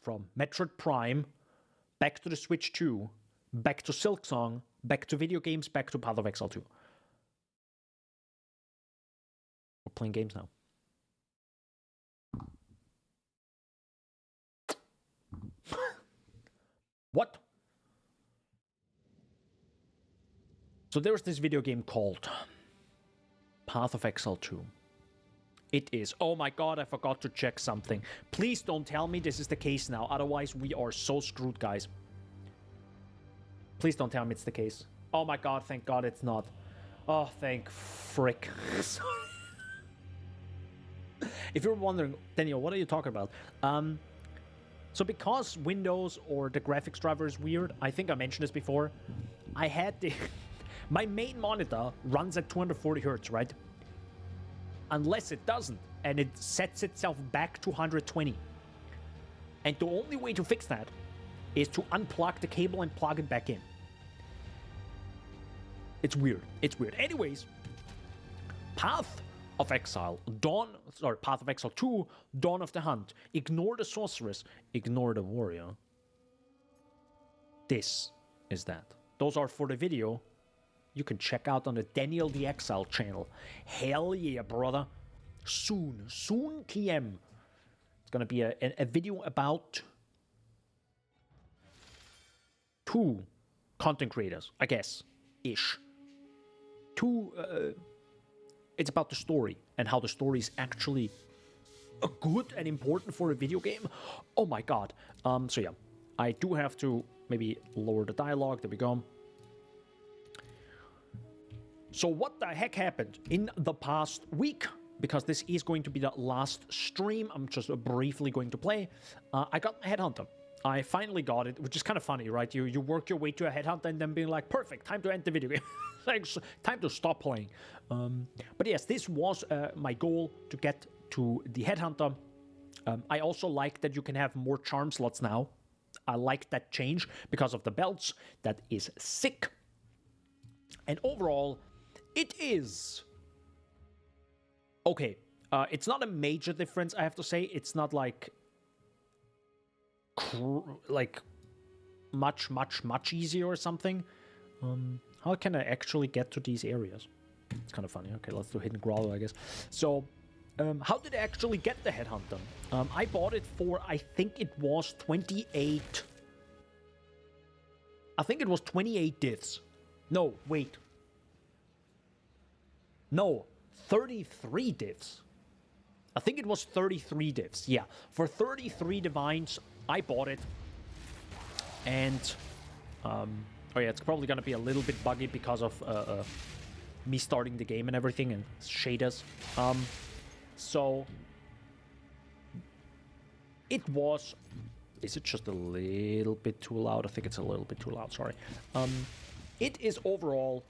from Metroid Prime, back to the Switch 2, back to Silksong, back to video games, back to Path of Exile 2. We're playing games now. What? So there's this video game called Path of Exile 2. It is. Oh my god, I forgot to check something. Please don't tell me this is the case now. Otherwise, we are so screwed, guys. Please don't tell me it's the case. Oh my god, thank god it's not. Oh, thank frick. Sorry. If you're wondering, Daniel, what are you talking about? So because Windows or the graphics driver is weird, I think I mentioned this before, I had the... my main monitor runs at 240 Hertz, right? Unless it doesn't, and it sets itself back to 120. And the only way to fix that is to unplug the cable and plug it back in. It's weird. It's weird. Anyways, Path of Exile, Path of Exile 2, Dawn of the Hunt. Ignore the sorceress, ignore the warrior. This is that. Those are for the video you can check out on the Daniel the Exile channel. Hell yeah, brother. Soon TM. It's gonna be a video about 2 content creators, I guess, ish. 2, it's about the story and how the story is actually good and important for a video game. Oh my god. So yeah, I do have to maybe lower the dialogue. There we go. So what the heck happened in the past week? Because this is going to be the last stream, I'm just briefly going to play. I got a Headhunter. I finally got it, which is kind of funny, right? You work your way to a Headhunter and then being like, perfect, time to end the video game. Like, time to stop playing. But yes, this was my goal, to get to the Headhunter. I also like that you can have more charm slots now. I like that change because of the belts. That is sick. And overall, it is okay. It's not a major difference, I have to say. It's not like much easier or something. How can I actually get to these areas? It's kind of funny. Okay, let's do Hidden Growler, I guess. So, how did I actually get the Headhunter? I bought it for, I think it was 28... I think it was 28 diffs. No, wait. No, 33 diffs. I think it was 33 diffs. Yeah, for 33 divines, I bought it. And, oh yeah, it's probably gonna be a little bit buggy because of me starting the game and everything and shaders. So it was. Is it just a little bit too loud? I think it's a little bit too loud. Sorry. It is overall.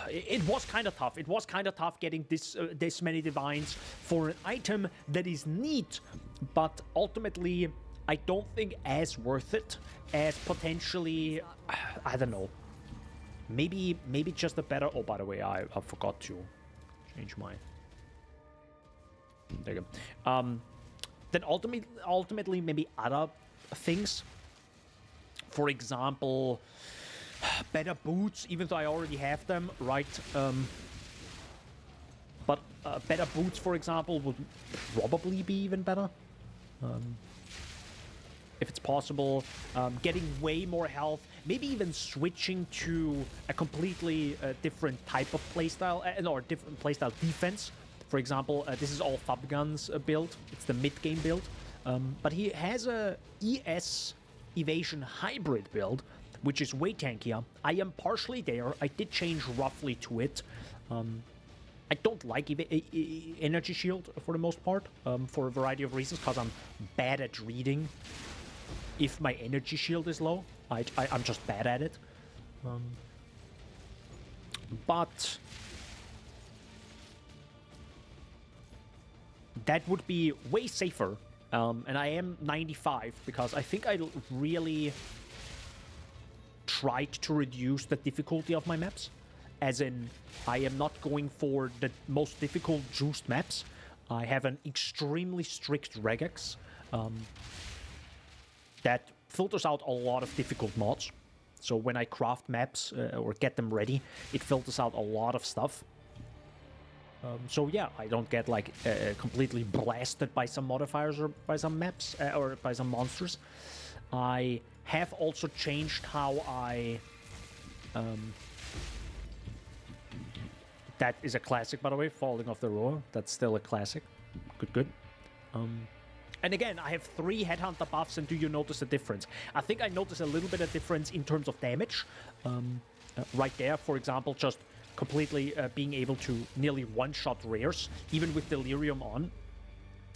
It was kind of tough. It was kind of tough getting this many divines for an item that is neat, but ultimately I don't think as worth it as potentially, I don't know. Maybe just a better. Oh, by the way, I forgot to change my. There you go. Then ultimately maybe other things. For example, better boots, even though I already have them, right? But better boots, for example, would probably be even better. If it's possible, getting way more health, maybe even switching to a completely different type of playstyle, or different playstyle defense. For example, this is all Fabgun's build. It's the mid-game build. But he has a ES evasion hybrid build, which is way tankier. I am partially there. I did change roughly to it. I don't like energy shield for the most part, for a variety of reasons, because I'm bad at reading if my energy shield is low. I'm just bad at it. But that would be way safer. And I am 95 because I think I really tried to reduce the difficulty of my maps. As in, I am not going for the most difficult juiced maps. I have an extremely strict regex that filters out a lot of difficult mods. So when I craft maps or get them ready, it filters out a lot of stuff. So yeah, I don't get like completely blasted by some modifiers or by some maps or by some monsters. I have also changed how I... that is a classic, by the way, Falling Off the Roar. That's still a classic. Good. And again, I have 3 Headhunter buffs, and do you notice a difference? I think I notice a little bit of difference in terms of damage. Right there, for example, just completely being able to nearly one-shot rares, even with Delirium on.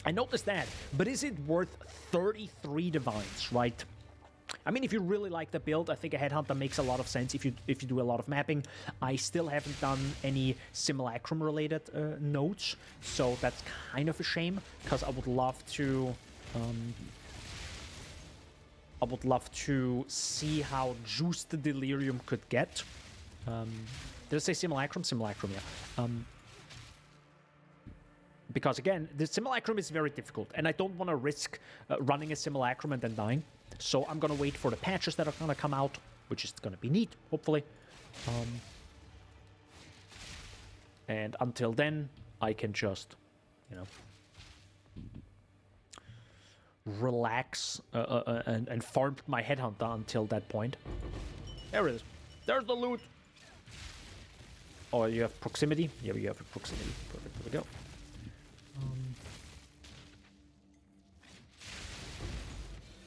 I noticed that, but is it worth 33 Divines, right? I mean, if you really like the build, I think a Headhunter makes a lot of sense if you do a lot of mapping. I still haven't done any Simulacrum-related nodes, so that's kind of a shame, because I would love to... I would love to see how juiced the Delirium could get. Did I say Simulacrum? Simulacrum, yeah. Because again, the Simulacrum is very difficult, and I don't want to risk running a Simulacrum and then dying. So I'm going to wait for the patches that are going to come out, which is going to be neat, hopefully. And until then, I can just, you know, relax and farm my Headhunter until that point. There it is. There's the loot. Oh, you have proximity? Yeah, you have a proximity. Perfect. There we go.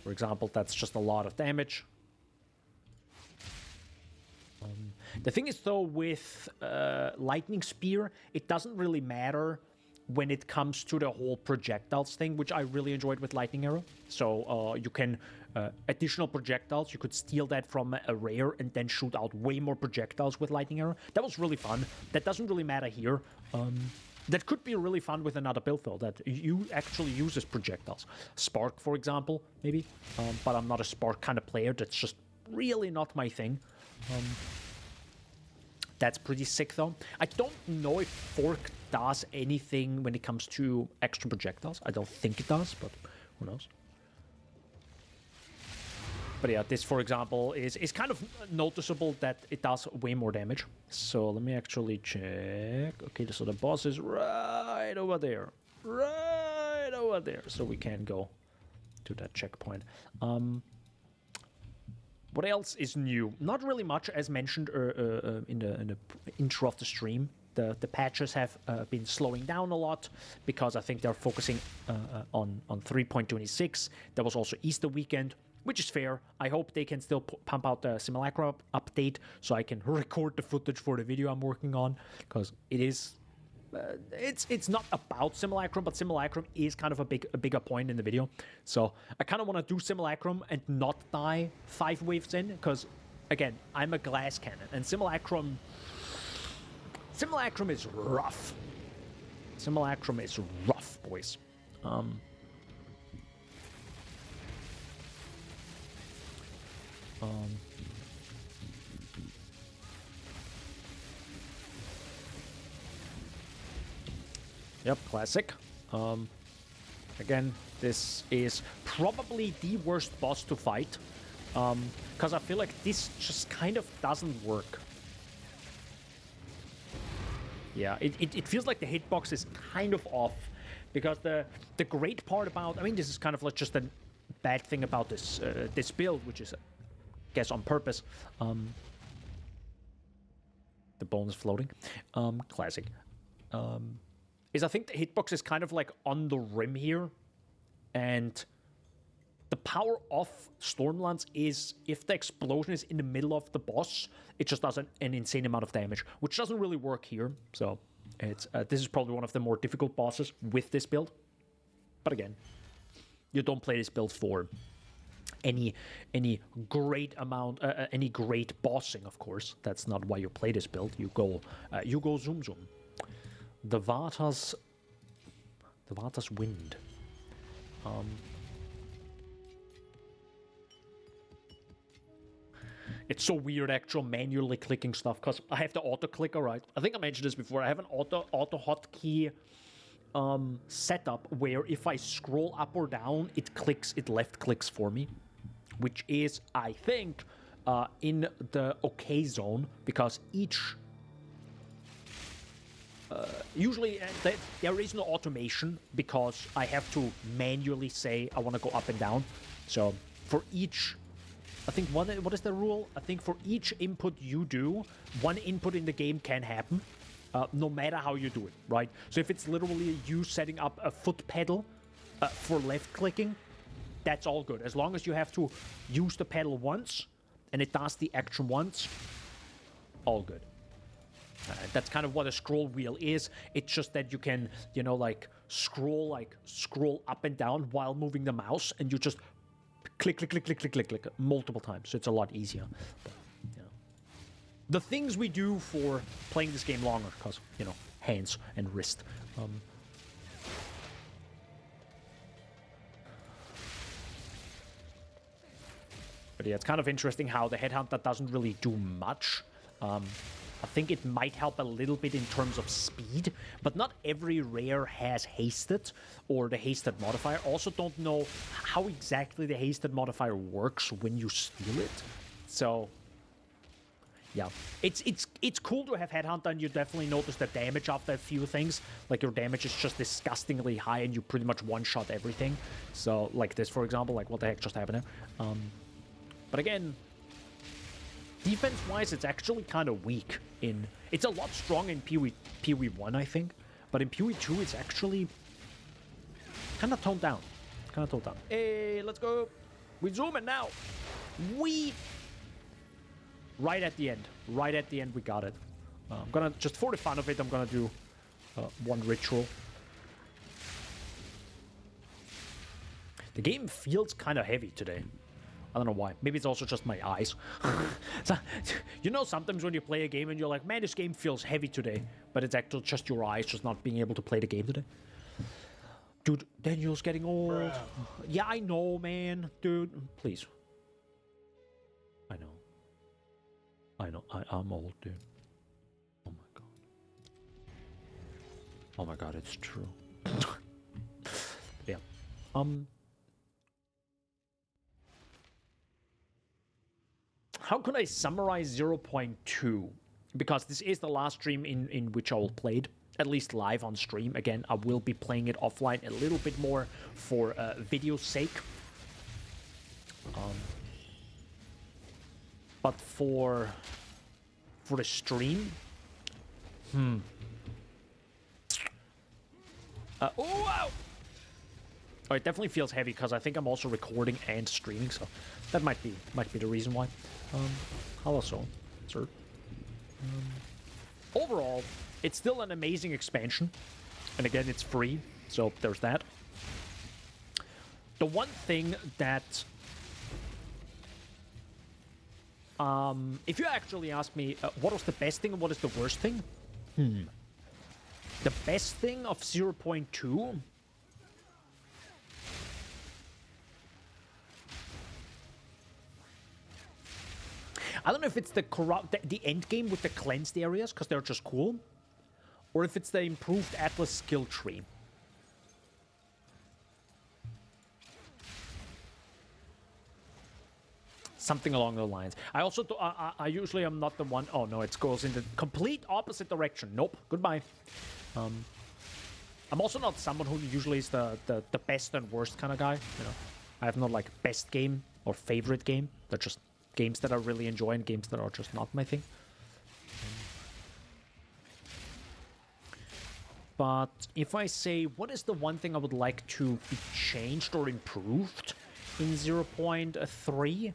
For example, that's just a lot of damage. The thing is, though, with Lightning Spear, it doesn't really matter when it comes to the whole projectiles thing, which I really enjoyed with Lightning Arrow. So you can, additional projectiles, you could steal that from a rare and then shoot out way more projectiles with Lightning Arrow. That was really fun. That doesn't really matter here. That could be really fun with another build, though, that you actually uses projectiles. Spark, for example, maybe. But I'm not a Spark kind of player. That's just really not my thing. That's pretty sick, though. I don't know if Fork does anything when it comes to extra projectiles. I don't think it does, but who knows. But yeah, this, for example, is kind of noticeable that it does way more damage. So let me actually check. Okay, so the boss is right over there. Right over there. So we can go to that checkpoint. What else is new? Not really much, as mentioned in the intro of the stream. The patches have been slowing down a lot because I think they're focusing on 3.26. There was also Easter weekend, which is fair. I hope they can still pump out the Simulacra update so I can record the footage for the video I'm working on, because it is... it's not about Simulacrum, but Simulacrum is kind of a bigger point in the video. So I kind of want to do Simulacrum and not die 5 waves in, because, again, I'm a glass cannon, and Simulacrum is rough. Simulacrum is rough, boys. Yep, classic. Again, this is probably the worst boss to fight, because I feel like this just kind of doesn't work. Yeah, it feels like the hitbox is kind of off, because the great part about... I mean, this is kind of like just a bad thing about this this build, which is, I guess, on purpose. The bone is floating. Classic. Is I think the hitbox is kind of like on the rim here, and the power of Stormlance is if the explosion is in the middle of the boss, it just does an insane amount of damage, which doesn't really work here. So it's this is probably one of the more difficult bosses with this build. But again, you don't play this build for any great amount, any great bossing, of course. That's not why you play this build. You go zoom zoom. The Vata's Wind. It's so weird, actual manually clicking stuff, because I have the auto clicker, right? I think I mentioned this before. I have an auto hotkey setup where if I scroll up or down, it left clicks for me, which is, I think, in the okay zone, because each usually there is no automation because I have to manually say I want to go up and down. So for each, I think what is the rule? I think for each input you do, one input in the game can happen, no matter how you do it, right? So if it's literally you setting up a foot pedal for left clicking, that's all good. As long as you have to use the pedal once and it does the action once, all good. That's kind of what a scroll wheel is. It's just that you can, you know, like scroll up and down while moving the mouse, and you just click multiple times. So it's a lot easier. But, you know, the things we do for playing this game longer, because, you know, hands and wrist. But yeah, it's kind of interesting how the Headhunter doesn't really do much. I think it might help a little bit in terms of speed, but not every rare has hasted or the hasted modifier. Also don't know how exactly the hasted modifier works when you steal it. So yeah, it's cool to have Headhunter, and you definitely notice the damage after a few things. Like your damage is just disgustingly high and you pretty much one-shot everything. So like this, for example, like what the heck just happened there? But again, defense-wise, it's actually kind of weak. It's a lot stronger in PoE 1, I think. But in PoE 2, it's actually kind of toned down. Hey, let's go. We zoom it now. Right at the end, we got it. I'm gonna, just for the fun of it, I'm gonna do one ritual. The game feels kind of heavy today. I don't know why. Maybe it's also just my eyes. So, you know, sometimes when you play a game and you're like, man, this game feels heavy today. But it's actually just your eyes just not being able to play the game today. Dude, Daniel's getting old. Bro. Yeah, I know, man. Dude, please. I know. I'm old, dude. Oh my god. Oh my god, it's true. Yeah. How could I summarize 0.2? Because this is the last stream in which I will play it, at least live on stream. Again, I will be playing it offline a little bit more for video's sake. But for the stream, oh wow! Oh, it definitely feels heavy because I think I'm also recording and streaming, so that might be the reason why. Hello, sir. Overall, it's still an amazing expansion, and again, it's free, so there's that. The one thing that, if you actually ask me, what was the best thing and what is the worst thing? The best thing of 0.2. I don't know if it's the end game with the cleansed areas, because they're just cool, or if it's the improved Atlas skill tree. Something along those lines. I also, I usually am not the one. Oh no, it goes in the complete opposite direction. Nope, goodbye. I'm also not someone who usually is the best and worst kind of guy. You know, I have not like best game or favorite game. They're just games that I really enjoy and games that are just not my thing. But if I say, what is the one thing I would like to be changed or improved in 0.3?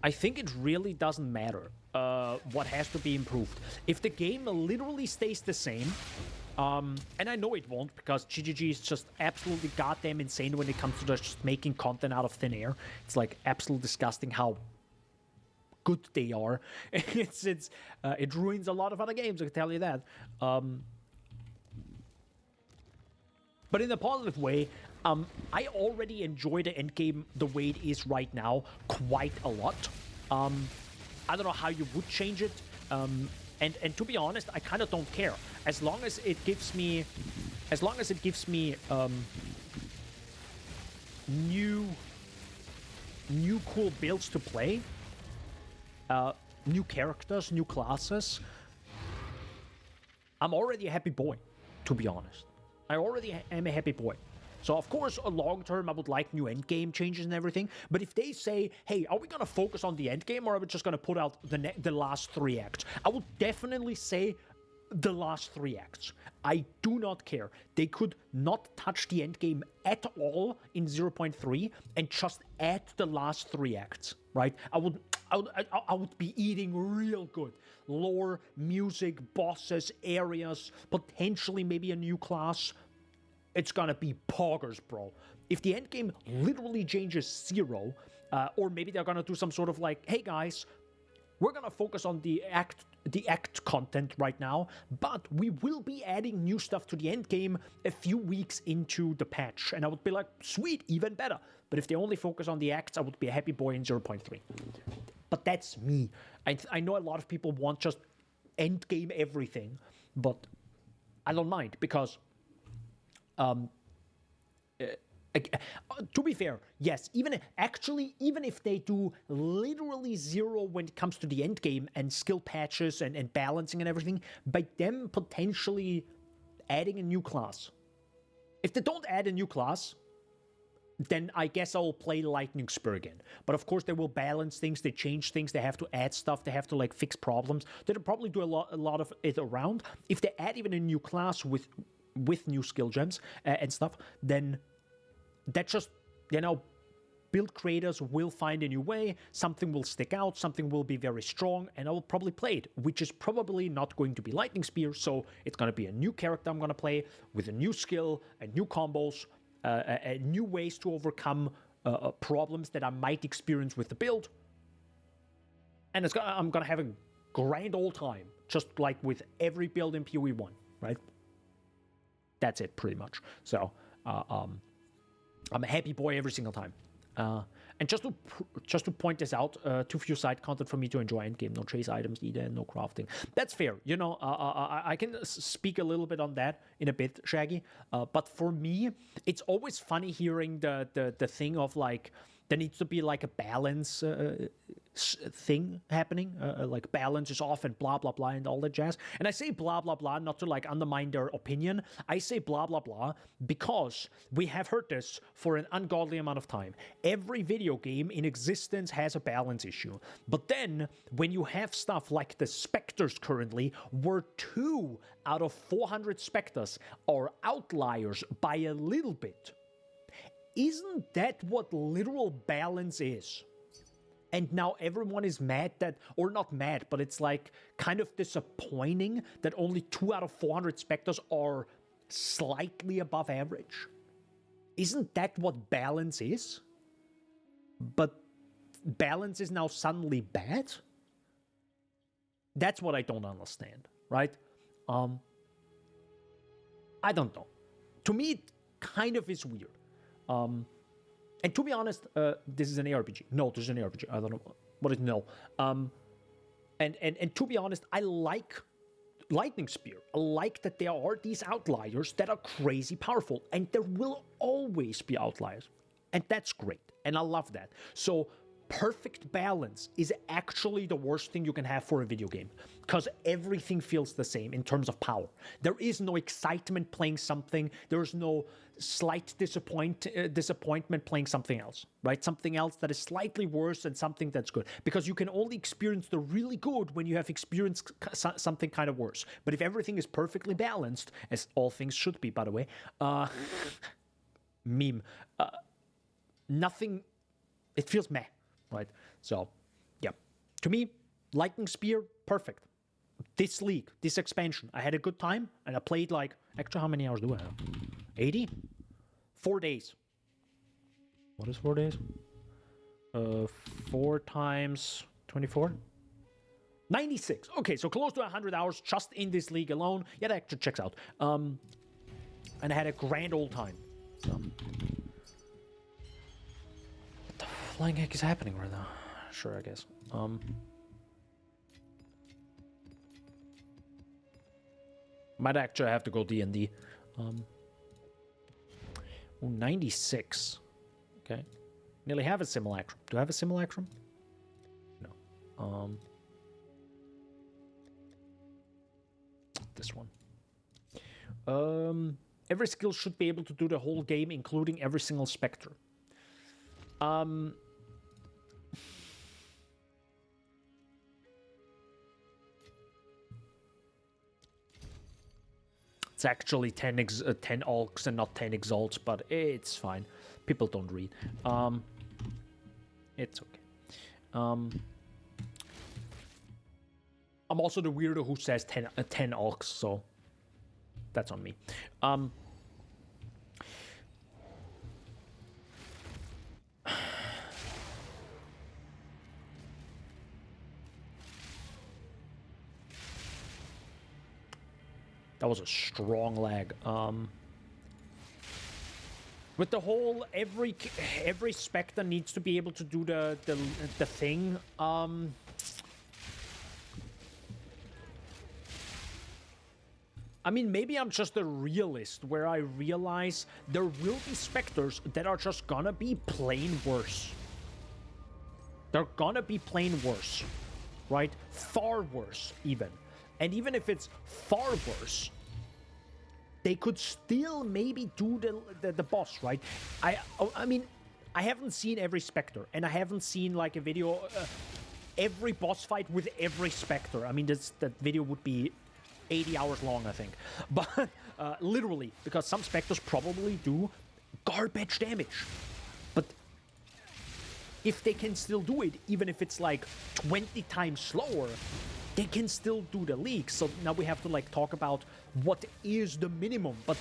I think it really doesn't matter what has to be improved. If the game literally stays the same, and I know it won't, because GGG is just absolutely goddamn insane when it comes to just making content out of thin air. It's like absolutely disgusting how good they are. It ruins a lot of other games, I can tell you that. But in a positive way, I already enjoy the endgame the way it is right now quite a lot. I don't know how you would change it. And to be honest, I kind of don't care. As long as it gives me new cool builds to play, new characters, new classes, I'm already a happy boy, to be honest. I already am a happy boy. So, of course, long term, I would like new endgame changes and everything. But if they say, hey, are we going to focus on the endgame, or are we just going to put out the last 3 acts? I would definitely say the last 3 acts. I do not care. They could not touch the endgame at all in 0.3 and just add the last 3 acts, right? I would be eating real good. Lore, music, bosses, areas, potentially maybe a new class. It's gonna be poggers, bro. If the endgame literally changes 0, or maybe they're gonna do some sort of like, hey guys, we're gonna focus on the act content right now, but we will be adding new stuff to the endgame a few weeks into the patch. And I would be like, sweet, even better. But if they only focus on the acts, I would be a happy boy in 0.3. But that's me. I know a lot of people want just endgame everything, but I don't mind because to be fair, yes, even if they do literally 0 when it comes to the end game and skill patches and balancing and everything, by them potentially adding a new class. If they don't add a new class, then I guess I'll play Lightning Spear again. But of course, they will balance things, they change things, they have to add stuff, they have to like fix problems. They'll probably do a lot of it around. If they add even a new class with new skill gems and stuff, then that just, build creators will find a new way, something will stick out, something will be very strong, and I will probably play it, which is probably not going to be Lightning Spear, so it's going to be a new character I'm going to play with a new skill and new combos, new ways to overcome problems that I might experience with the build, and I'm going to have a grand old time, just like with every build in PoE 1, right? That's it, pretty much. So, I'm a happy boy every single time. And just to point this out, too few side content for me to enjoy endgame. No chase items either, no crafting. That's fair. I can speak a little bit on that in a bit, Shaggy. But for me, it's always funny hearing the thing of like, there needs to be like a balance thing happening, like balance is off and blah blah blah and all that jazz. And I say blah blah blah not to like undermine their opinion. I say blah blah blah because we have heard this for an ungodly amount of time. Every video game in existence has a balance issue. But then when you have stuff like the Spectres currently, where 2 out of 400 Spectres are outliers by a little bit, isn't that what literal balance is? And now everyone is mad that, or not mad, but it's like kind of disappointing that only 2 out of 400 Spectres are slightly above average. Isn't that what balance is? But balance is now suddenly bad? That's what I don't understand, right? I don't know. To me, it kind of is weird. And to be honest, this is an ARPG. No, this is an ARPG. I don't know what is no. And to be honest, I like Lightning Spear. I like that there are these outliers that are crazy powerful, and there will always be outliers, and that's great. And I love that. So perfect balance is actually the worst thing you can have for a video game, because everything feels the same in terms of power. There is no excitement playing something. There is no slight disappointment playing something else, right? Something else that is slightly worse and something that's good, because you can only experience the really good when you have experienced something kind of worse. But if everything is perfectly balanced, as all things should be, by the way, nothing, it feels meh. Right, so yeah, to me, Lightning Spear, perfect. This league, this expansion, I had a good time, and I played like, actually, how many hours do I have? 80? 4 days. What is 4 days? 4 times 24? 96. Okay, so close to 100 hours just in this league alone. Yeah, that actually checks out. And I had a grand old time. So. What the flying heck is happening right now? Sure, I guess. Might actually have to go D&D. 96. Okay. Nearly have a simulacrum. Do I have a simulacrum? No. This one. Every skill should be able to do the whole game, including every single specter. It's actually 10 alks and not 10 exalts, but it's fine. People don't read. It's okay. I'm also the weirdo who says 10 alks, so that's on me. That was a strong lag. With the whole every Spectre needs to be able to do the thing. I mean, maybe I'm just a realist where I realize there will be Spectres that are just gonna be plain worse. They're gonna be plain worse, right? Far worse, even. And even if it's far worse, they could still maybe do the boss, right? I mean, I haven't seen every Spectre, and I haven't seen like a video, every boss fight with every Spectre. I mean, that video would be 80 hours long, I think. But literally, because some Spectres probably do garbage damage. But if they can still do it, even if it's like 20 times slower, they can still do the leaks. So now we have to like talk about what is the minimum, but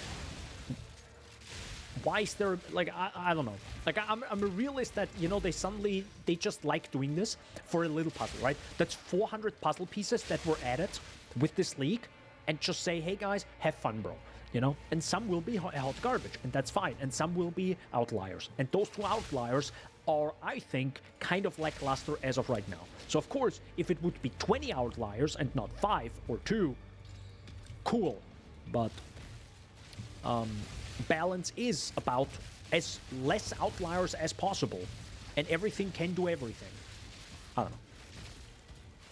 why is there like I don't know. Like I'm a realist that, you know, they just like doing this for a little puzzle, right? That's 400 puzzle pieces that were added with this leak, and just say, hey guys, have fun, bro. You know, and some will be hot garbage, and that's fine, and some will be outliers, and those two outliers are, I think, kind of lackluster as of right now. So of course, if it would be 20 outliers and not 5 or 2, cool. But balance is about as less outliers as possible, and everything can do everything. I don't know.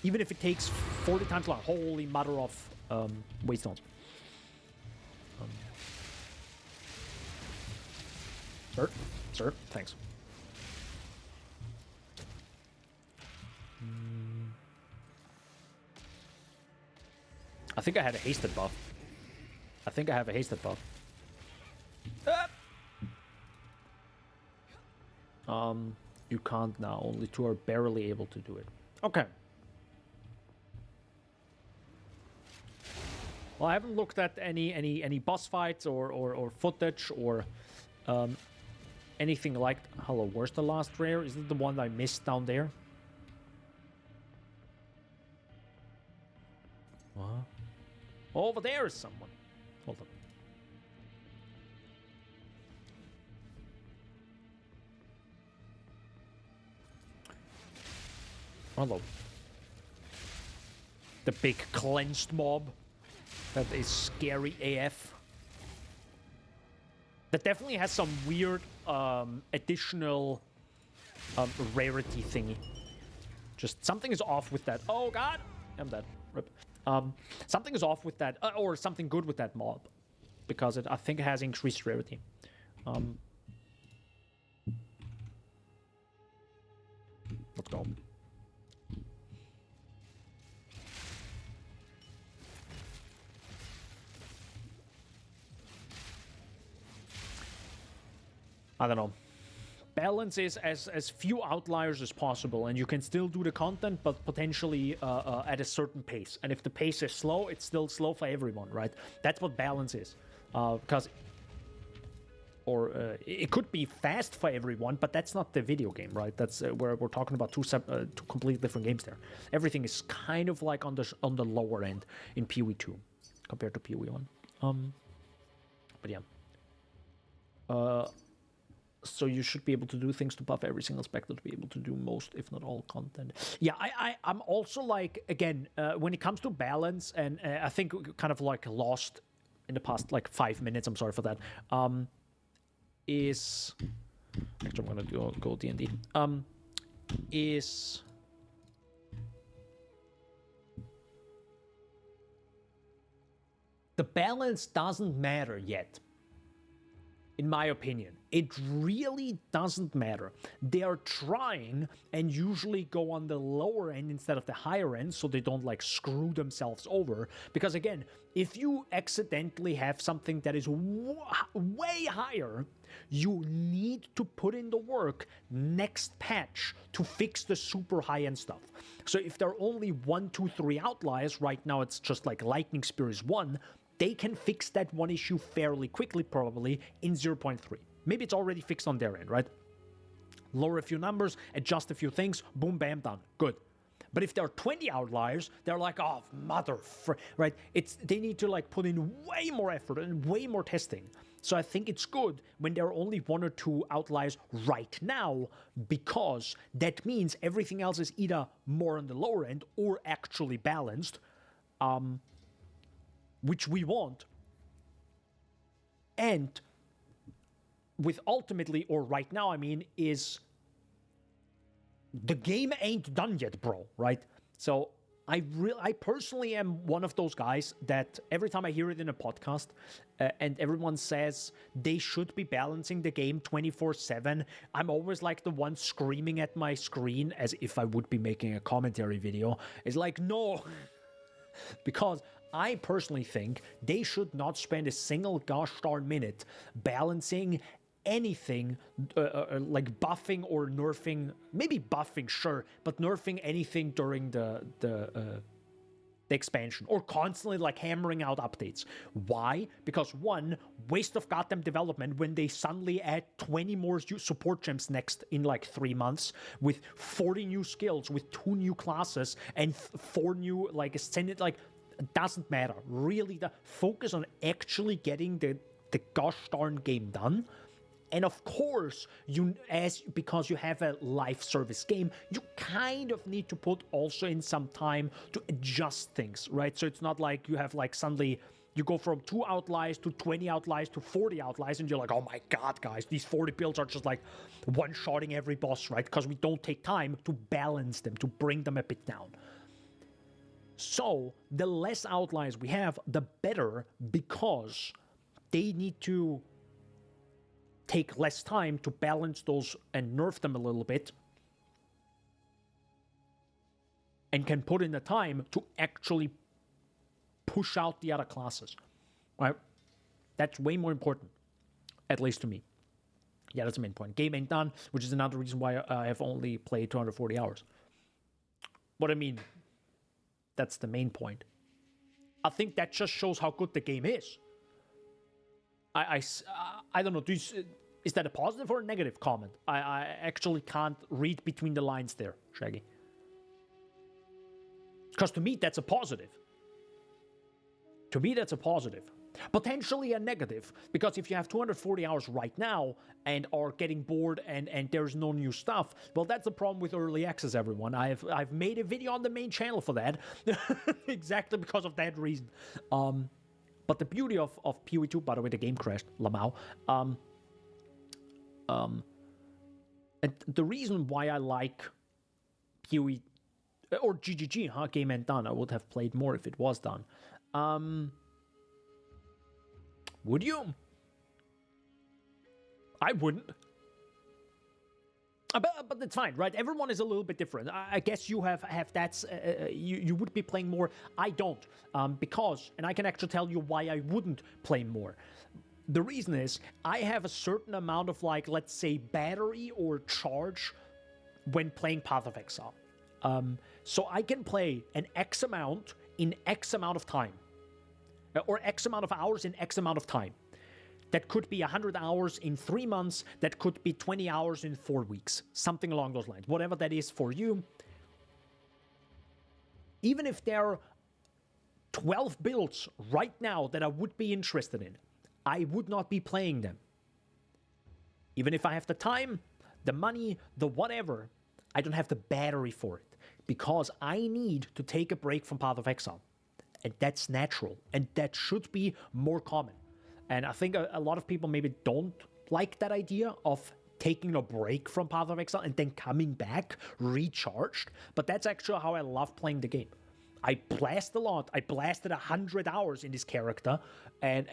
Even if it takes 40 times longer. Holy mother of waystones. Sir, thanks. I think I had a hasted buff. I think I have a hasted buff. You can't now. Only 2 are barely able to do it. Okay. Well, I haven't looked at any boss fights or footage or anything like. Hello, where's the last rare? Is it the one I missed down there? What? Over there is someone. Hold on. Hello. The big clenched mob. That is scary AF. That definitely has some weird additional rarity thingy. Just something is off with that. Oh god! I'm dead. Rip. Something is off with that, or something good with that mob. Because I think it has increased rarity. Let's go. I don't know. Balance is as few outliers as possible, and you can still do the content, but potentially at a certain pace. And if the pace is slow, it's still slow for everyone, right? That's what balance is. Because... it could be fast for everyone, but that's not the video game, right? That's where we're talking about two completely different games there. Everything is kind of like on the lower end in PoE 2 compared to PoE 1. But yeah. So you should be able to do things to buff every single Spectre to be able to do most, if not all, content. Yeah, I'm also like, again, when it comes to balance, and I think we kind of like lost in the past like 5 minutes, I'm sorry for that, is... Actually, I'm gonna go D&D. Is... The balance doesn't matter yet. In my opinion, it really doesn't matter. They are trying and usually go on the lower end instead of the higher end so they don't like screw themselves over. Because again, if you accidentally have something that is way higher, you need to put in the work next patch to fix the super high end stuff. So if there are only 1, 2, 3 outliers, right now it's just like Lightning Spear is 1, they can fix that one issue fairly quickly, probably, in 0.3. Maybe it's already fixed on their end, right? Lower a few numbers, adjust a few things, boom, bam, done. Good. But if there are 20 outliers, they're like, oh, right? They need to like put in way more effort and way more testing. So I think it's good when there are only 1 or 2 outliers right now, because that means everything else is either more on the lower end or actually balanced. Which we want. And with ultimately, or right now, I mean, is the game ain't done yet, bro, right? So I personally am one of those guys that every time I hear it in a podcast and everyone says they should be balancing the game 24/7, I'm always like the one screaming at my screen as if I would be making a commentary video. It's like, no, because I personally think they should not spend a single gosh darn minute balancing anything, like buffing or nerfing, maybe buffing, sure, but nerfing anything during the expansion, or constantly like hammering out updates. Why? Because one, waste of goddamn development when they suddenly add 20 more support gems next in like 3 months with 40 new skills, with 2 new classes and 4 new like ascended, like, it doesn't matter. Really, focus on actually getting the gosh darn game done. And of course, because you have a live service game, you kind of need to put also in some time to adjust things, right? So it's not like you have like suddenly you go from 2 outliers to 20 outliers to 40 outliers, and you're like, oh my god, guys, these 40 builds are just like one-shotting every boss, right? Because we don't take time to balance them, to bring them a bit down. So the less outliers we have, the better, because they need to take less time to balance those and nerf them a little bit, and can put in the time to actually push out the other classes, right? That's way more important, at least to me. Yeah, that's the main point. Game ain't done, which is another reason why I have only played 240 hours. What I mean, that's the main point. I think that just shows how good the game is. I don't know. Is that a positive or a negative comment? I actually can't read between the lines there, Shaggy. Because to me, that's a positive. To me, that's a positive. Potentially a negative, because if you have 240 hours right now and are getting bored and there's no new stuff, well, that's the problem with early access, everyone. I've made a video on the main channel for that, exactly because of that reason. But the beauty of PoE 2, by the way, the game crashed, Lamau. And the reason why I like PoE or GGG, game ain't done. I would have played more if it was done. Would you? I wouldn't. But it's fine, right? Everyone is a little bit different. I guess you have that. You would be playing more. I don't, because, and I can actually tell you why I wouldn't play more. The reason is I have a certain amount of, like, let's say, battery or charge when playing Path of Exile. So I can play an X amount in X amount of time, or X amount of hours in X amount of time. That could be 100 hours in 3 months. That could be 20 hours in 4 weeks. Something along those lines. Whatever that is for you. Even if there are 12 builds right now that I would be interested in, I would not be playing them. Even if I have the time, the money, the whatever, I don't have the battery for it because I need to take a break from Path of Exile. And that's natural. And that should be more common. And I think a lot of people maybe don't like that idea of taking a break from Path of Exile and then coming back recharged. But that's actually how I love playing the game. I blast a lot. I blasted 100 hours in this character, and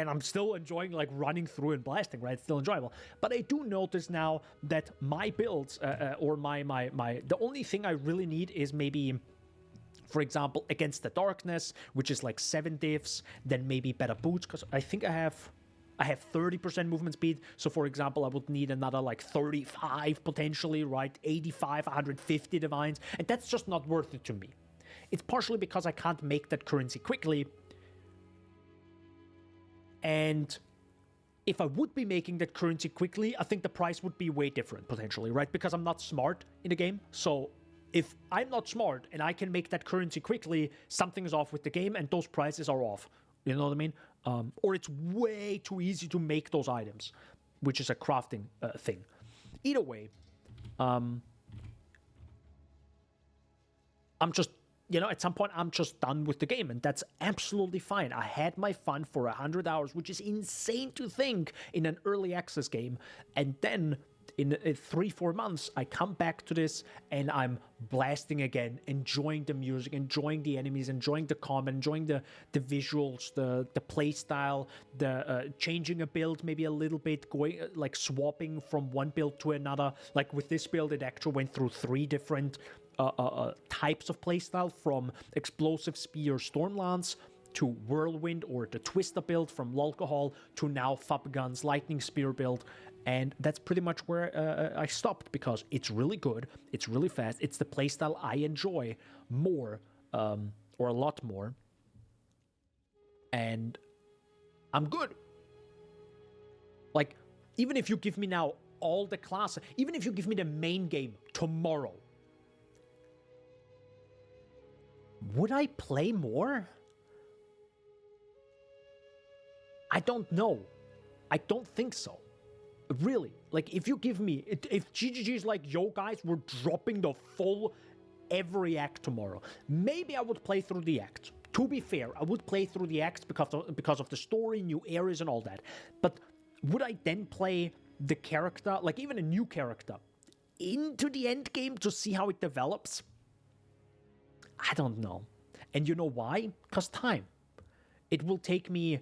I'm still enjoying like running through and blasting, right? It's still enjoyable. But I do notice now that my builds or my the only thing I really need is maybe, for example, Against the Darkness, which is like 7 diffs, then maybe better boots, because I think I have 30% movement speed. So for example, I would need another like 35 potentially, right? 85, 150 divines, and that's just not worth it to me. It's partially because I can't make that currency quickly. And if I would be making that currency quickly, I think the price would be way different potentially, right? Because I'm not smart in the game. So if I'm not smart and I can make that currency quickly, something's off with the game and those prices are off. You know what I mean? Or it's way too easy to make those items, which is a crafting thing. Either way, I'm just, at some point, I'm just done with the game, and that's absolutely fine. I had my fun for 100 hours, which is insane to think in an early access game, and then in 3-4 months, I come back to this, and I'm blasting again, enjoying the music, enjoying the enemies, enjoying the combat, enjoying the visuals, the play style, the changing a build maybe a little bit, going like swapping from one build to another. Like with this build, it actually went through 3 different types of playstyle, from Explosive Spear Stormlance to Whirlwind or the Twister build, from Lulcohol to now Fub Guns Lightning Spear build. And that's pretty much where I stopped, because it's really good, it's really fast, it's the playstyle I enjoy more, or a lot more, and I'm good. Like, even if you give me now all the classes, even if you give me the main game tomorrow, would I play more? I don't know. I don't think so. Really. Like, if you give me... If GGG is like, yo, guys, we're dropping the full every act tomorrow, maybe I would play through the act. To be fair, I would play through the acts because of the story, new areas, and all that. But would I then play the character, like even a new character, into the end game to see how it develops? I don't know. And you know why? Because time. It will take me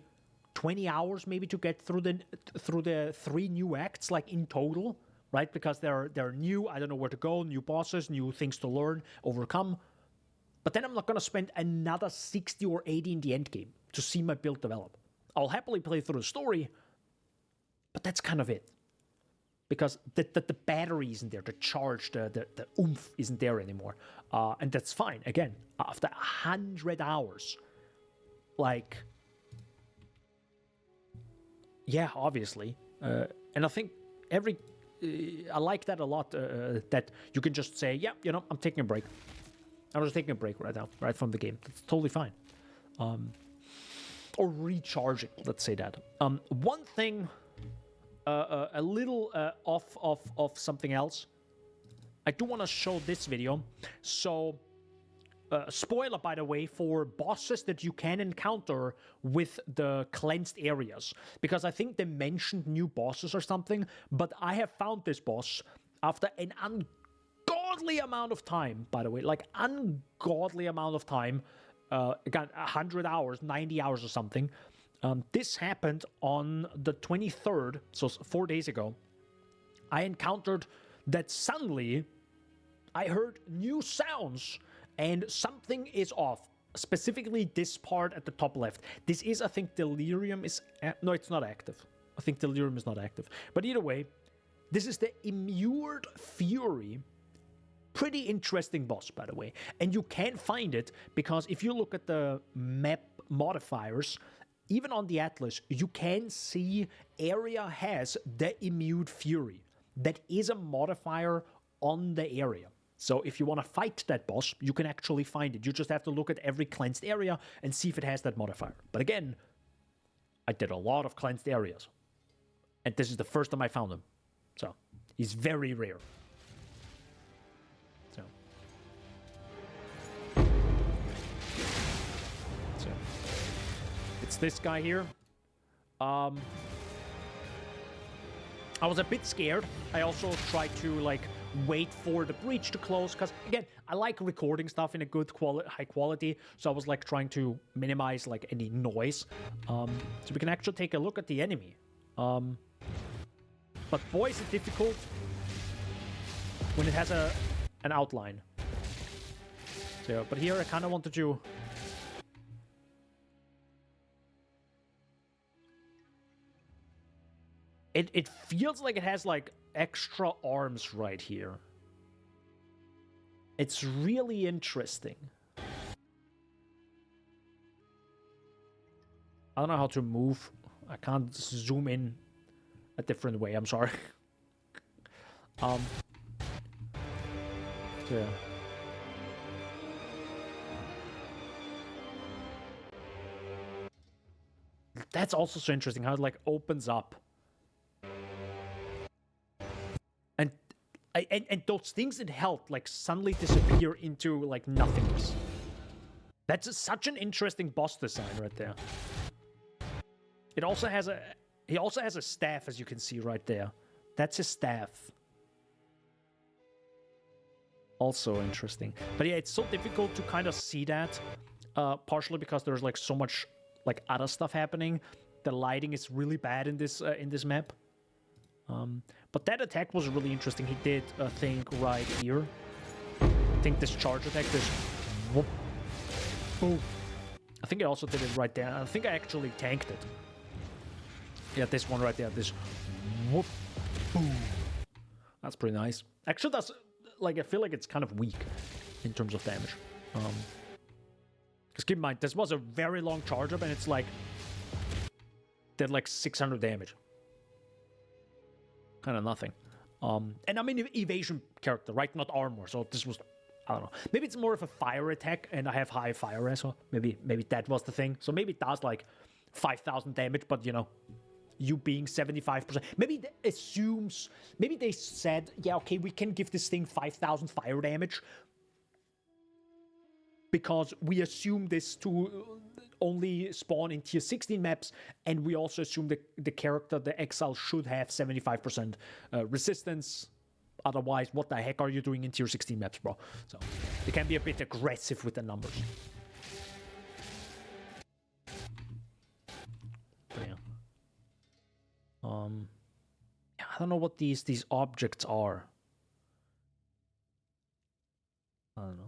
20 hours maybe to get through the 3 new acts, like in total, right? Because they're new, I don't know where to go, new bosses, new things to learn, overcome. But then I'm not going to spend another 60 or 80 in the end game to see my build develop. I'll happily play through the story, but that's kind of it. Because the battery isn't there, the charge, the oomph isn't there anymore. And that's fine. Again, after 100 hours, like, yeah, obviously. And I think I like that a lot, that you can just say, yeah, I'm taking a break. I'm just taking a break right now, right from the game. That's totally fine. Or recharging, let's say that. One thing... a little off something else. I do want to show this video. So, spoiler, by the way, for bosses that you can encounter with the cleansed areas. Because I think they mentioned new bosses or something, but I have found this boss after an ungodly amount of time, by the way. Like, ungodly amount of time. Again, 100 hours, 90 hours or something. This happened on the 23rd, so 4 days ago. I encountered that suddenly I heard new sounds and something is off. Specifically this part at the top left. This is, I think, Delirium is... no, it's not active. I think Delirium is not active. But either way, this is the Immured Fury. Pretty interesting boss, by the way. And you can find it because if you look at the map modifiers... Even on the Atlas, you can see area has the Immured Fury. That is a modifier on the area. So if you want to fight that boss, you can actually find it. You just have to look at every cleansed area and see if it has that modifier. But again, I did a lot of cleansed areas. And this is the first time I found them. So he's very rare. So it's this guy here. I was a bit scared. I also tried to like wait for the breach to close because again, I like recording stuff in a good high quality. So I was like trying to minimize like any noise. So we can actually take a look at the enemy. But boy, is it difficult when it has an outline. So, but here I kind of wanted to. It feels like it has like extra arms right here. It's really interesting. I don't know how to move. I can't zoom in a different way. I'm sorry. So yeah. That's also so interesting how it like opens up. And those things that held like suddenly disappear into like nothingness. That's such an interesting boss design right there. It also has he also has a staff, as you can see right there. That's his staff. Also interesting. But yeah, it's so difficult to kind of see that. Partially because there's like so much like other stuff happening. The lighting is really bad in this map. But that attack was really interesting. He did a thing right here. I think this charge attack, this whoop, boom. I think I also did it right there. I think I actually tanked it. Yeah, this one right there, this whoop, boom. That's pretty nice. Actually, that's like I feel like it's kind of weak in terms of damage. Because keep in mind, this was a very long charge up, and it's like did like 600 damage. Kind of nothing. And I'm an evasion character, right? Not armor. So this was, I don't know. Maybe it's more of a fire attack, and I have high fire as well. Maybe that was the thing. So maybe it does like 5,000 damage, but you know, you being 75%. Maybe it assumes. Maybe they said, yeah, okay, we can give this thing 5,000 fire damage because we assume this to only spawn in tier 16 maps, and we also assume the character, the Exile, should have 75% resistance. Otherwise, what the heck are you doing in tier 16 maps, bro? So they can be a bit aggressive with the numbers. But yeah. I don't know what these objects are. I don't know.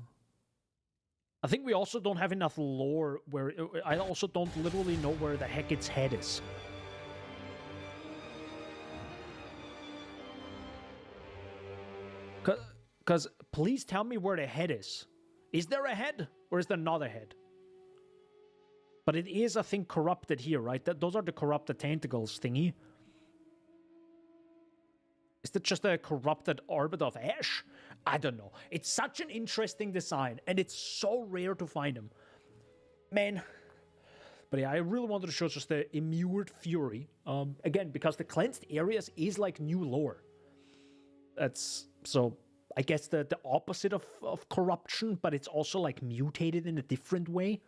I think we also don't have enough lore where I also don't literally know where the heck its head is. Because please tell me where the head is. Is there a head or is there not a head? But it is, I think, corrupted here, right? Those are the corrupted tentacles thingy. Is that just a corrupted orbit of ash? I don't know. It's such an interesting design, and it's so rare to find them. Man. But yeah, I really wanted to show just the immured fury. Again, because the cleansed areas is like new lore. That's so I guess the opposite of corruption, but it's also like mutated in a different way.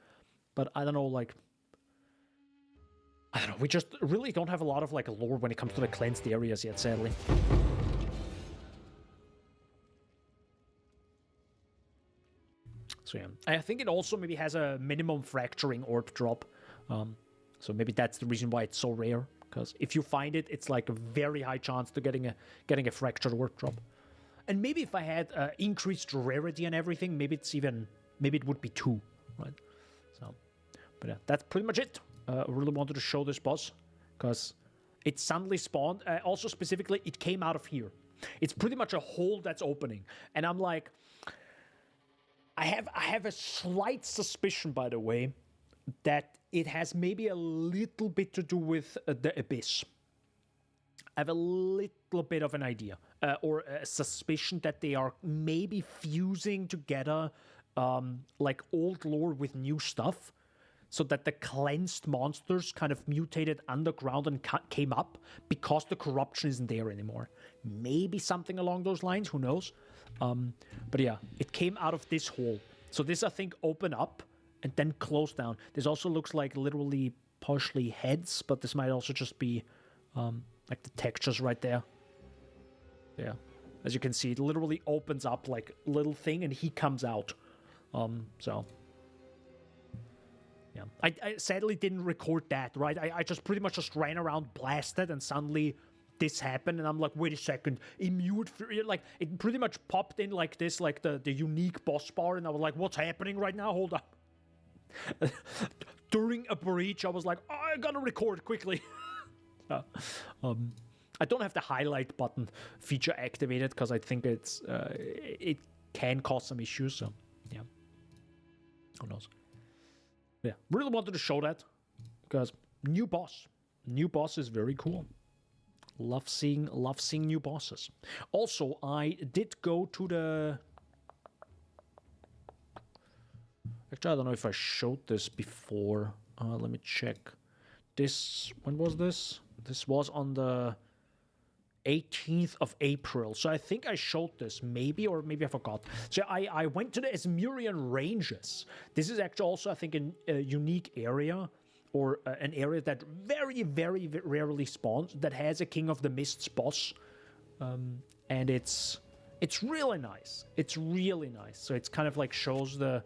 But I don't know, like I don't know, we just really don't have a lot of like lore when it comes to the cleansed areas yet, sadly. So yeah, I think it also maybe has a minimum fracturing orb drop. So maybe that's the reason why it's so rare. Because if you find it, it's like a very high chance to getting a fractured orb drop. And maybe if I had increased rarity and everything, maybe it would be 2, right? So, but yeah, that's pretty much it. I really wanted to show this boss because it suddenly spawned. Also specifically, it came out of here. It's pretty much a hole that's opening, and I'm like, I have a slight suspicion, by the way, that it has maybe a little bit to do with the Abyss. I have a little bit of an idea, or a suspicion that they are maybe fusing together like old lore with new stuff. so that the cleansed monsters kind of mutated underground and came up because the corruption isn't there anymore. Maybe something along those lines, who knows? But yeah, it came out of this hole. So this, I think, opened up and then closed down. This also looks like literally partially heads, but this might also just be like the textures right there. Yeah, as you can see, it literally opens up like a little thing and he comes out. So yeah, I sadly didn't record that, right? I just pretty much just ran around, blasted, and suddenly this happened, and I'm like, wait a second, immune, like it pretty much popped in like this, like the unique boss bar, and I was like, what's happening right now? Hold up. During a breach, I was like, oh, I gotta record quickly. I don't have the highlight button feature activated because I think it can cause some issues. So yeah, who knows? Yeah, really wanted to show that because new boss is very cool. Love seeing new bosses. Also, I did go to the. Actually, I don't know if I showed this before. Let me check. When was this? This was on the 18th of April. So I think I showed this, maybe, or maybe I forgot. So I went to the Esmerian Ranges. This is actually also, I think, a unique area, or an area that very, very rarely spawns, that has a King of the Mists boss. And it's really nice. It's really nice. So it's kind of like shows the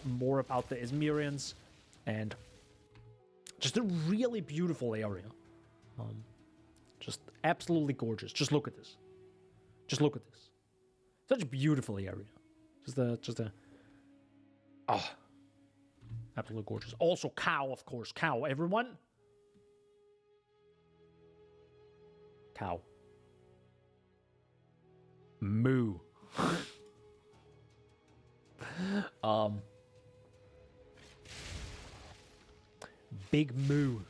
more about the Esmerians, and just a really beautiful area. Just absolutely gorgeous. Just look at this. Just look at this. Such a beautiful area. Absolutely gorgeous. Also, cow, of course. Cow, everyone. Cow. Moo. Big moo.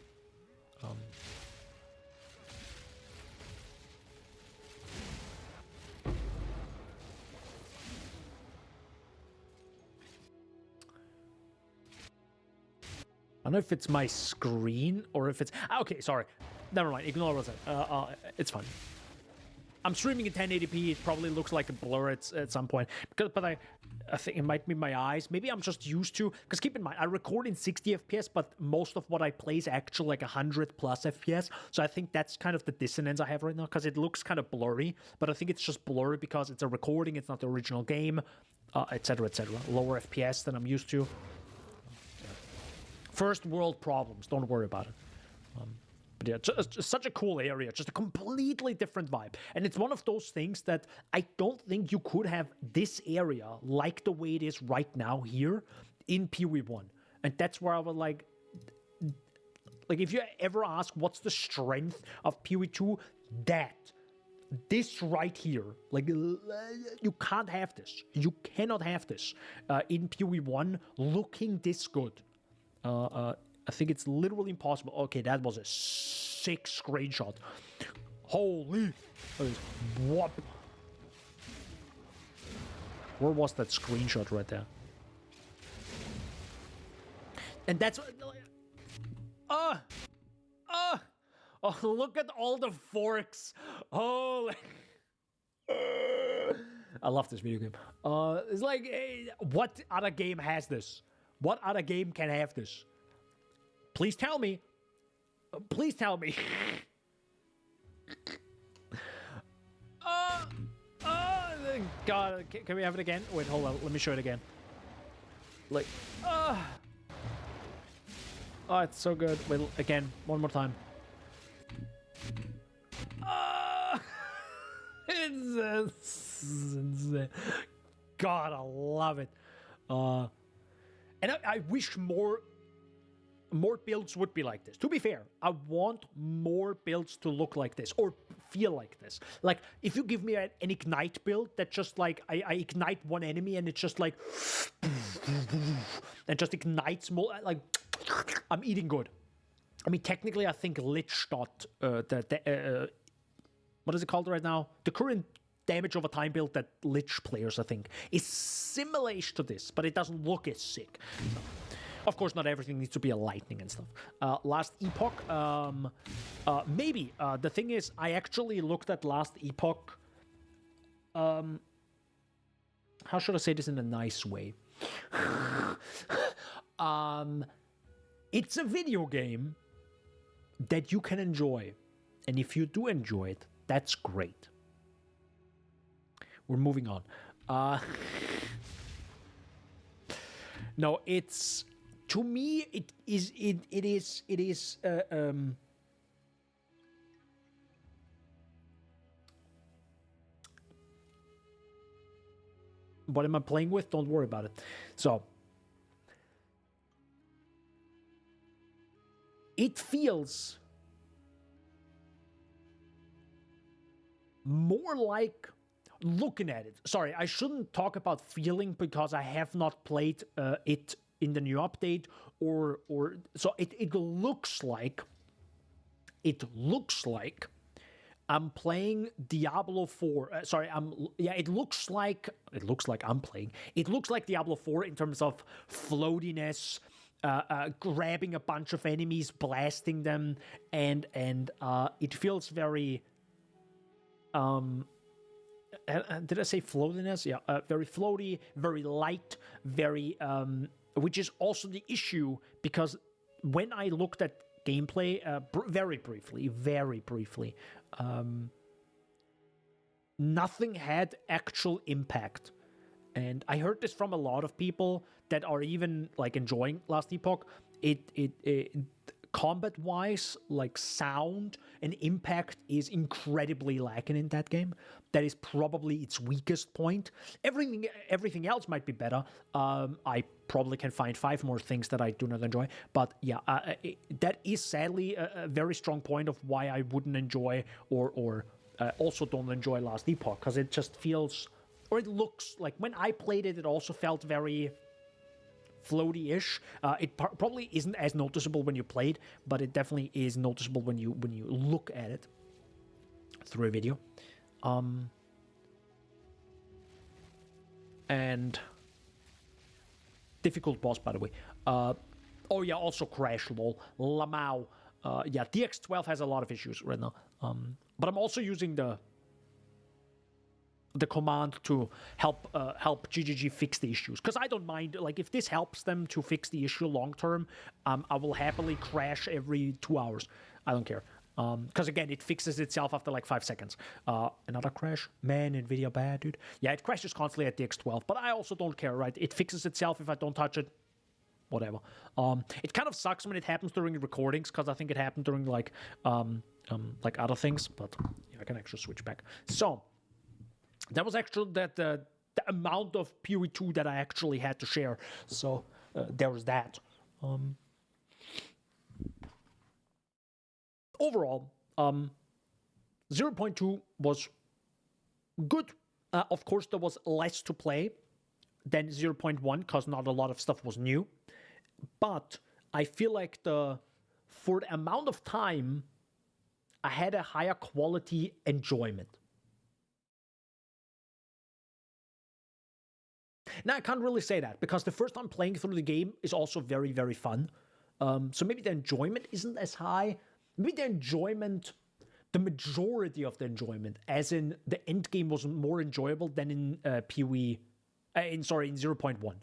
I don't know if it's my screen or if it's... Okay, sorry. Never mind. Ignore what I said. It's fine. I'm streaming in 1080p. It probably looks like a blur at some point. But I think it might be my eyes. Maybe I'm just used to... Because keep in mind, I record in 60 FPS, but most of what I play is actually like 100 plus FPS. So I think that's kind of the dissonance I have right now, because it looks kind of blurry. But I think it's just blurry because it's a recording. It's not the original game, etc., etc. Lower FPS than I'm used to. First world problems. Don't worry about it. But yeah, just such a cool area. Just a completely different vibe. And it's one of those things that I don't think you could have this area like the way it is right now here in PoE1. And that's where I was like, if you ever ask what's the strength of PoE2, this right here, you can't have this. You cannot have this in PoE1 looking this good. I think it's literally impossible. Okay, that was a sick screenshot. Holy... What? Where was that screenshot right there? And that's... Oh, look at all the forks. Holy... I love this video game. It's like, what other game has this? What other game can have this? Please tell me. Please tell me. God, can we have it again? Wait, hold on. Let me show it again. Oh, it's so good. Wait, again, one more time. It's insane. God, I love it. And I wish more builds would be like this. To be fair, I want more builds to look like this or feel like this. Like, if you give me an ignite build that just like, I ignite one enemy and it's just like, and just ignites more, like, I'm eating good. I mean, technically, I think Lich dot, what is it called right now? The current damage over time build that Lich players, I think, is similar-ish to this, but it doesn't look as sick. So. Of course, not everything needs to be a lightning and stuff. Last Epoch, maybe. The thing is, I actually looked at Last Epoch. How should I say this in a nice way? It's a video game that you can enjoy. And if you do enjoy it, that's great. We're moving on. No, it's, to me, it is what am I playing with? Don't worry about it. So it feels more like, looking at it. Sorry, I shouldn't talk about feeling because I have not played it in the new update, or so it looks like I'm playing Diablo 4. It looks like I'm playing. It looks like Diablo 4 in terms of floatiness, grabbing a bunch of enemies, blasting them, and it feels very did I say floatiness? Yeah, very floaty, very light, very which is also the issue, because when I looked at gameplay very briefly, nothing had actual impact. And I heard this from a lot of people that are even like enjoying Last Epoch. It combat-wise, like sound and impact is incredibly lacking in that game. That is probably its weakest point. Everything else might be better. I probably can find 5 more things that I do not enjoy. But yeah, that is sadly a very strong point of why I wouldn't enjoy or also don't enjoy Last Epoch, because it just feels, or it looks like, when I played it, it also felt very floaty-ish. It probably isn't as noticeable when you play it, but it definitely is noticeable when you look at it through a video. And difficult boss, by the way. Oh yeah, also crash, lol. Lamau. Yeah, DX12 has a lot of issues right now. But I'm also using the command to help GGG fix the issues, because I don't mind, like, if this helps them to fix the issue long term, I will happily crash every 2 hours. I don't care, because again, it fixes itself after like 5 seconds. Another crash, man, Nvidia bad, dude. Yeah, it crashes constantly at DX12, but I also don't care, right? It fixes itself if I don't touch it. Whatever. It kind of sucks when it happens during recordings, because I think it happened during like other things, but yeah, I can actually switch back. So that was actually the amount of PoE2 that I actually had to share. So there was that. Overall, 0.2 was good. Of course, there was less to play than 0.1, because not a lot of stuff was new. But I feel like for the amount of time, I had a higher quality enjoyment. Now, I can't really say that, because the first time playing through the game is also very, very fun. So maybe the enjoyment isn't as high. Maybe the enjoyment, the majority of the enjoyment, as in the end game, was more enjoyable than in PoE, in 0.1,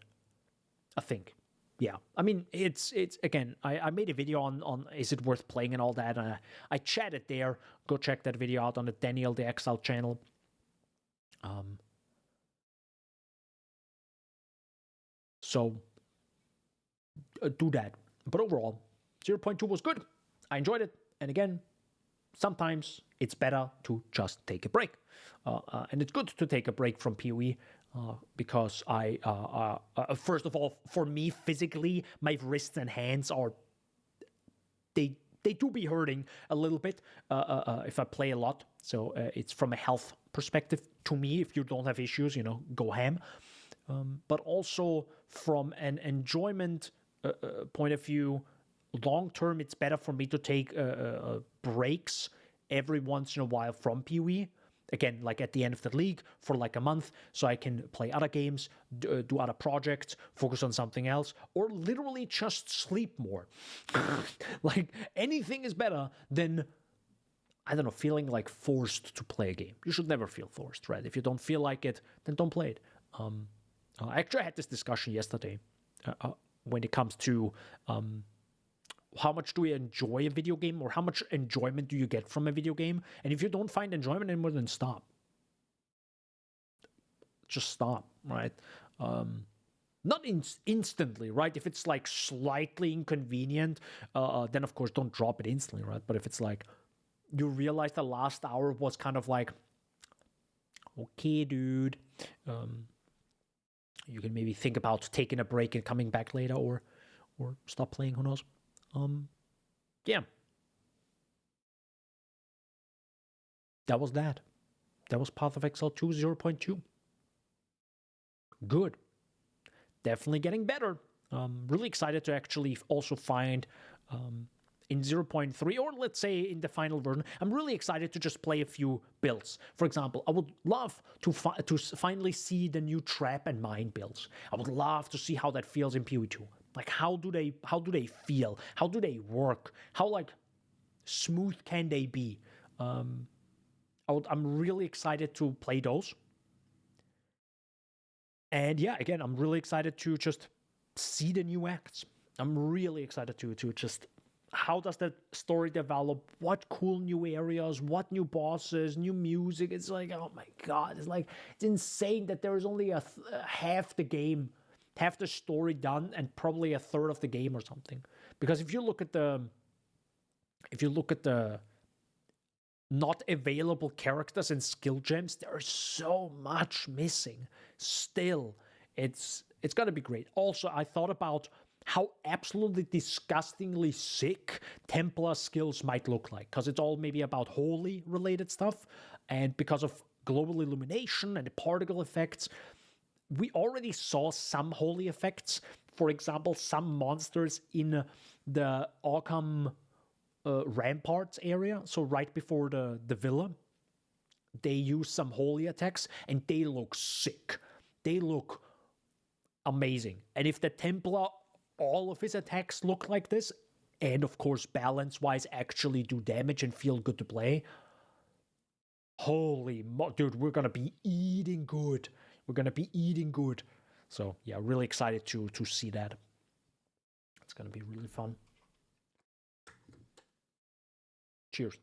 I think. Yeah, I mean, it's again, I made a video on is it worth playing and all that, and I chatted there. Go check that video out on the Daniel the Exile channel. So do that. But overall, 0.2 was good. I enjoyed it. And again, sometimes it's better to just take a break. And it's good to take a break from PoE, because first of all, for me physically, my wrists and hands are, they do be hurting a little bit if I play a lot. So it's from a health perspective to me. If you don't have issues, go ham. But also from an enjoyment point of view, long term, it's better for me to take breaks every once in a while from PoE, again, like at the end of the league for like a month, so I can play other games, do other projects, focus on something else, or literally just sleep more. Like anything is better than, I don't know, feeling like forced to play a game. You should never feel forced, right? If you don't feel like it, then don't play it. I actually had this discussion yesterday when it comes to how much do we enjoy a video game, or how much enjoyment do you get from a video game? And if you don't find enjoyment anymore, then stop. Just stop, right? Not instantly, right? If it's like slightly inconvenient, then of course don't drop it instantly, right? But if it's like you realize the last hour was kind of like, okay, dude, you can maybe think about taking a break and coming back later, or stop playing. Who knows? Yeah, that was that. That was Path of Exile 2 0.2. Good. Definitely getting better. Really excited to actually also find in 0.3, or let's say in the final version, I'm really excited to just play a few builds. For example, I would love to finally see the new trap and mine builds. I would love to see how that feels in PoE2. Like how do they feel? How do they work? How like smooth can they be? I'm really excited to play those. And yeah, again, I'm really excited to just see the new acts. I'm really excited to just, how does that story develop? What cool new areas? What new bosses? New music? It's like, oh my god! It's like, it's insane that there is only half the game, half the story done, and probably a third of the game or something. Because if you look at the not available characters and skill gems, there's so much missing. Still, it's gonna be great. Also, I thought about how absolutely disgustingly sick Templar skills might look like, because it's all maybe about holy related stuff, and because of global illumination and the particle effects, we already saw some holy effects. For example, some monsters in the Arkham ramparts area, so right before the villa, they use some holy attacks and they look sick. They look amazing. And if the Templar, all of his attacks look like this, and of course balance wise actually do damage and feel good to play, holy dude, we're gonna be eating good. We're gonna be eating good. So yeah, really excited to see that. It's gonna be really fun. Cheers.